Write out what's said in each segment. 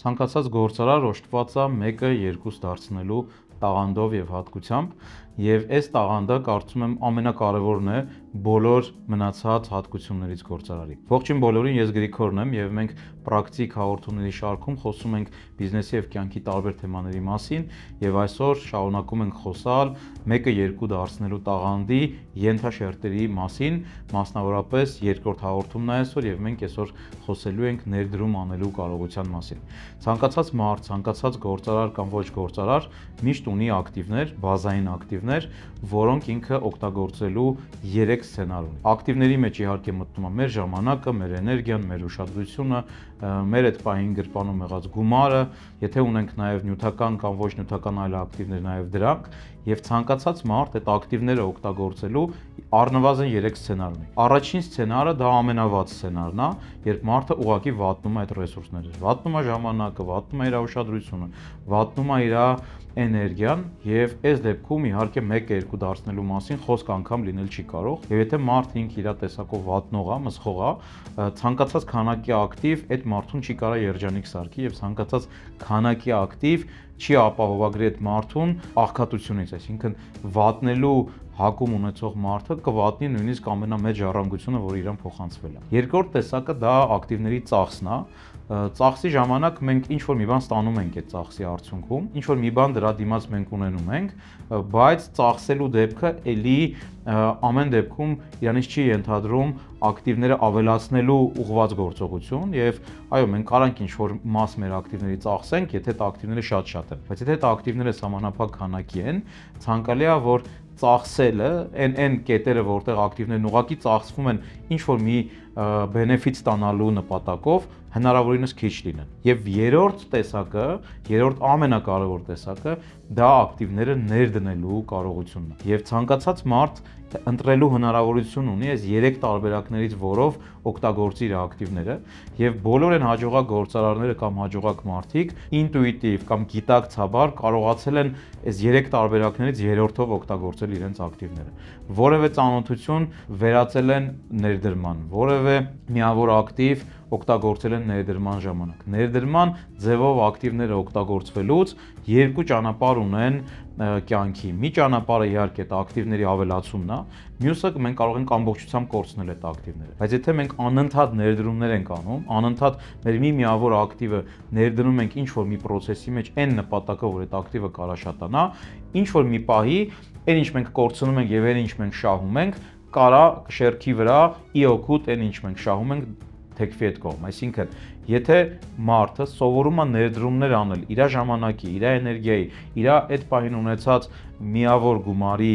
Ցանկացած գործարար օժտված է 1-ը 2 դարձնելու տաղանդով եւ հատկությամբ, եւ այս տաղանդը կարծում եմ ամենակարևորն է բոլոր մնացած հատկություններից գործարարի։ Ողջույն բոլորին, ես Գրիգորն եմ եւ մենք պրակտիկ հաղորդումների շարքում խոսում ենք բիզնեսի եւ կյանքի տարբեր թեմաների մասին եւ այսօր շարունակում ենք խոսալ 1-ը 2 դարձնելու տաղանդի ենթաշերտերի մասին, մասնավորապես երկրորդ հաղորդումն է այսօր եւ մենք այսօր խոսելու ենք ներդրում անելու կարողության մասին։ Ցանկացած մարդ, ցանկացած գործարար կամ ոչ գործարար միշտ ունի ակտիվներ, բազային ակտիվներ, որոնք ինքը օգտագործելու 3 սցենար ունի։ Ակտիվների մեջ իհարկե մտնում է մեր ժամանակը, մեր էներգիան, մեր ուշադրությունը, մեր այդ պահին գրպանում եղած գումարը, եթե ունենք նաև նյութական կամ ոչ նյութական այլ ակտիվներ, նաև դրանք, եւ ցանկացած մարդ այդ ակտիվները օգտագործելու առնվազն 3 սցենար ունի։ Առաջին սցենարը դա ամենավատ սցենարն է, երբ մարդը ուղղակի վատնում է այդ ռեսուրսները, վատնում է ժամանակը, վատնում է իր ուշադրությունը, վատնում է իր էներգիան եւ այս դեպքում իհարկե 1-2 դարձնելու մասին խոսք անգամ լինել չի կարող։ Եվ եթե մարդը ինքը իր տեսակով վատնող է, մսխող է, ցանկացած քանակի ակտիվ այդ մարդուն չի կարող երջանիկ սարքի եւ ցանկացած քանակի ակտիվ չի ապահովագրի այդ մարդուն աղքատությունից, այսինքն վատնելու հակում ունեցող մարդը կվատնի նույնիսկ ամենամեծ ժառանգությունը, որ իրան փոխանցվել է։ Երկրորդ տեսակը դա ակտիվների ծախսն է։ Ծախսի ժամանակ մենք ինչ-որ մի բան ստանում ենք այդ ծախսի արդյունքում, ինչ-որ մի բան դրա դիմաց մենք ունենում ենք, բայց ծախսելու դեպքը էլի ամեն դեպքում իրանից չի ենթադրում ակտիվները ավելացնելու ուղղված գործողություն եւ այո, մենք կարող ենք ինչ-որ մաս մեր ակտիվների ծախսենք, եթե այդ ակտիվները շատ են, բայց եթե այդ ակտիվները սահմանափակ քանակի են, ցանկալի է, որ ծախսելը, այն կետերը, որտեղ ակտիվներն ուղղակի ծախսվում են ինչ-որ մի բենեֆիտ ստանալու նպատակով, հնարավորինս քիչ լինեն։ Եվ երրորդ տեսակը, երրորդ ամենակարևոր տեսակը դա ակտիվները ներդնելու կարողությունն է։ Եվ ցանկացած մարդ ընտրելու հնարավորություն ունի այս 3 տարբերակներից որով օգտագործի իր ակտիվները եւ բոլոր այն հաջողակ գործարարները կամ հաջողակ մարդիկ ինտուիտիվ կամ գիտակցաբար կարողացել են այս 3 տարբերակներից երրորդով օգտագործել իրենց ակտիվները։ Որևէ ծանոթություն վերածել են ներդրման, որևէ միավոր ակտիվ օգտագործել են ներդրման ժամանակ։ Ներդրման ձևով ակտիվները օգտագործվելուց երկու ճանապարհ ունեն կյանքի։ Մի ճանապարհը իհարկե այդ ակտիվների ավելացումն է, մյուսը մենք կարող ենք ամբողջությամբ կորցնել այդ ակտիվները։ Բայց եթե մենք անընդհատ ներդրումներ ենք անում, անընդհատ մեր մի միավոր ակտիվը ներդնում ենք ինչ-որ մի process-ի մեջ այն նպատակով, որ այդ ակտիվը կարա շատանա, ինչ-որ մի պահի այն ինչ մենք կորցնում ենք եւ այն ինչ մենք շահում ենք, կարա շերքի վրա ի օգուտ այն ինչ մենք շահում ենք թեքվի այդ կողմ, այսինքն եթե մարդը սովորում է ներդրումներ անել իր ժամանակի, իր էներգիայի, իր այդ պահին ունեցած միավոր գումարի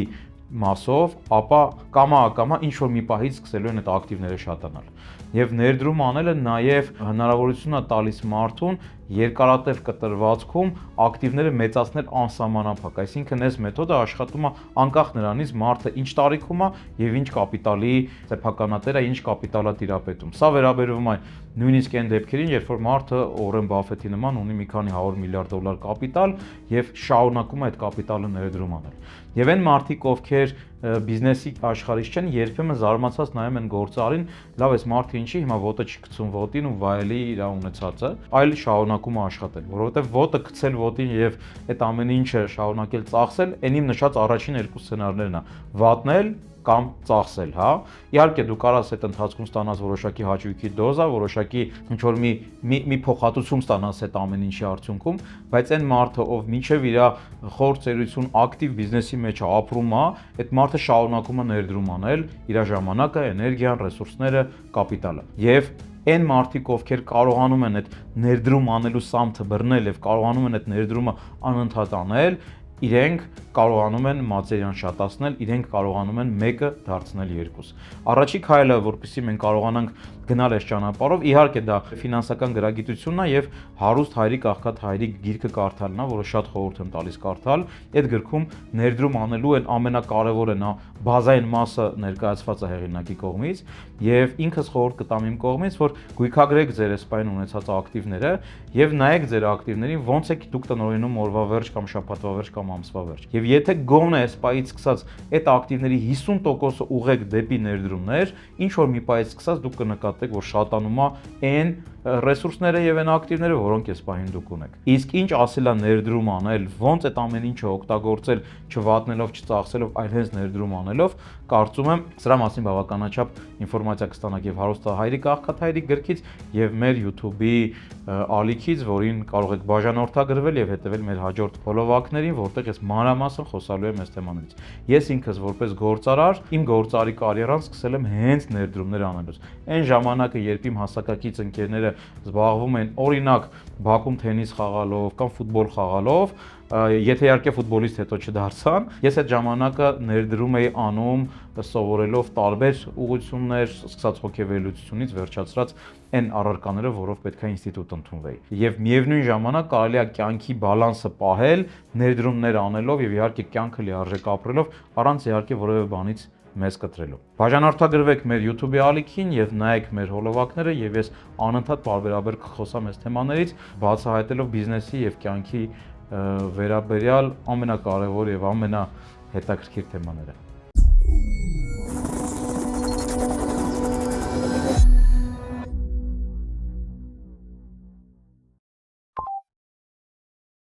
մասով, ապա կամա ինչ-որ մի պահից սկսելու են այդ ակտիվները շատանալ։ Եվ ներդրում անելը նաև հնարավորություն է տալիս մարդուն երկարատև կտրվածքում ակտիվները մեծացնել անսահմանափակ, այսինքն այս մեթոդը աշխատում է անկախ նրանից մարդը ինչ տարիքում է եւ ինչ կապիտալի սեփականատեր է, ինչ կապիտալ է տիրապետում։ Սա վերաբերվում է նույնիսկ այն դեպքերին, երբ որ մարդը Օրեն Բաֆեթի նման ունի մի քանի 100 միլիարդ դոլար կապիտալ եւ շարունակում է այդ կապիտալը ներդրում անել։ Եվ այն մարդիկ, ովքեր բիզնեսի աշխարհից չեն, երբեմն զարմացած նայում են գործարին, լավ էս մարդը ինչի հիմա ոտը չի գցում ոտին ու վայելի իր ունեցածը, այլ շարունակում է աշխատել, որովհետեւ ոտը գցել ոտին եւ այդ ամեն ինչը շարունակել ծախսել, այն իմ նշած առաջին 2 սցենարներն է՝ վատնել կամ ծախսել, հա։ Իհարկե դու կարաս այդ ընթացքում ստանաս որոշակի հաճույքի դոզա, որոշակի ինչ-որ մի փոխհատուցում ստանաս այդ ամեն ինչի արդյունքում, բայց այն մարդը, ով մինչև իր խոր ծերություն ակտիվ բիզնեսի մեջ ապրում է, այդ մարդը շարունակում է ներդրում անել իր ժամանակը, էներգիան, ռեսուրսները, կապիտալը։ Եվ այն մարդիկ, ովքեր կարողանում են այդ ներդրում անելու սամթը բռնել եւ կարողանում են այդ ներդրումը անընդհատ անել, իրենք կարողանում են մատերիան շատացնել, իրենք կարողանում են 1-ը դարձնել 2։ Առաջի քայլը, որպեսզի մենք կարողանանք գնալ այս ճանապարհով, իհարկե դա ֆինանսական գրագիտությունն է եւ հարուստ հայրիկ աղքատ հայրիկ գիրքը կարդալն է, որը շատ խորհուրդ եմ տալիս կարդալ։ Այդ գրքում ներդրում անելու այն ամենակարևորը նա բազային մասը ներկայացված է հեղինակի կողմից եւ ինքս խորհուրդ կտամ իմ կողմից, որ գույքագրեք ձեր սպայն ունեցած ակտիվները եւ նայեք ձեր ակտիվներին ոնց է դուք տնօրինում օրվա վերջ կամ շաբաթվա վերջ կամ ամսվա վերջ։ Եվ եթե գոնե սպայից սկսած այդ ակտիվների 50%-ը ուղեք դեպի ներդրումներ, ինչ որ մի պահից սկսած դուք կնկատեք, նկատեք, որ շատանում է այն ռեսուրսները եւ այն ակտիվները, որոնք այս պահին դուք ունեք։ Իսկ ինչ ասելա ներդրում անել, ոնց այդ ամեն ինչը օգտագործել, չվատնելով, չծախսելով, այլ հենց ներդրում անելով, կարծում եմ սրա մասին բավականաչափ ինֆորմացիա կստանաք եւ Հարոստահայրիկ աղքաթայրիկ գրքից եւ մեր YouTube-ի ալիքից, որին կարող եք բաժանորդագրվել եւ հետեւել մեր հաջորդ ֆոլովակներին, որտեղ ես մանրամասն խոսալու եմ այս թեմաներից։ Ես ինքս որպես գործարար իմ գործարի կարիերան սկսել եմ հենց ներդրումներ անելուց։ Այն ժամանակը, երբ իմ հասակակից ընկերները զբաղվում են օրինակ բակում թենիս խաղալով կամ ֆուտբոլ խաղալով, եթե իհարկե ֆուտբոլիստ հետո չդարձան, ես այդ ժամանակը ներդրում էի անում սովորելով տարբեր ուղղություններ, սկսած հոգեվերլուծությունից վերջացրած այն առարկաները, որով պետք է ինստիտուտ ընդունվեի։ Եվ միևնույն ժամանակ կարելի է կյանքի բալանսը պահել ներդրումներ անելով եւ իհարկե կյանքը լիարժեք ապրելով, առանց իհարկե որևէ բանից մեզ կտրելու։ Բաժանորդագրվեք մեր YouTube-ի ալիքին եւ նայեք մեր հոլովակները եւ ես անընդհատ բարբերաբար կխոսամ այս թեմաներից, բացահայտելով բիզնեսի եւ կյանքի վերաբերյալ ամենակարևոր եւ ամենահետաքրքիր թեմաները։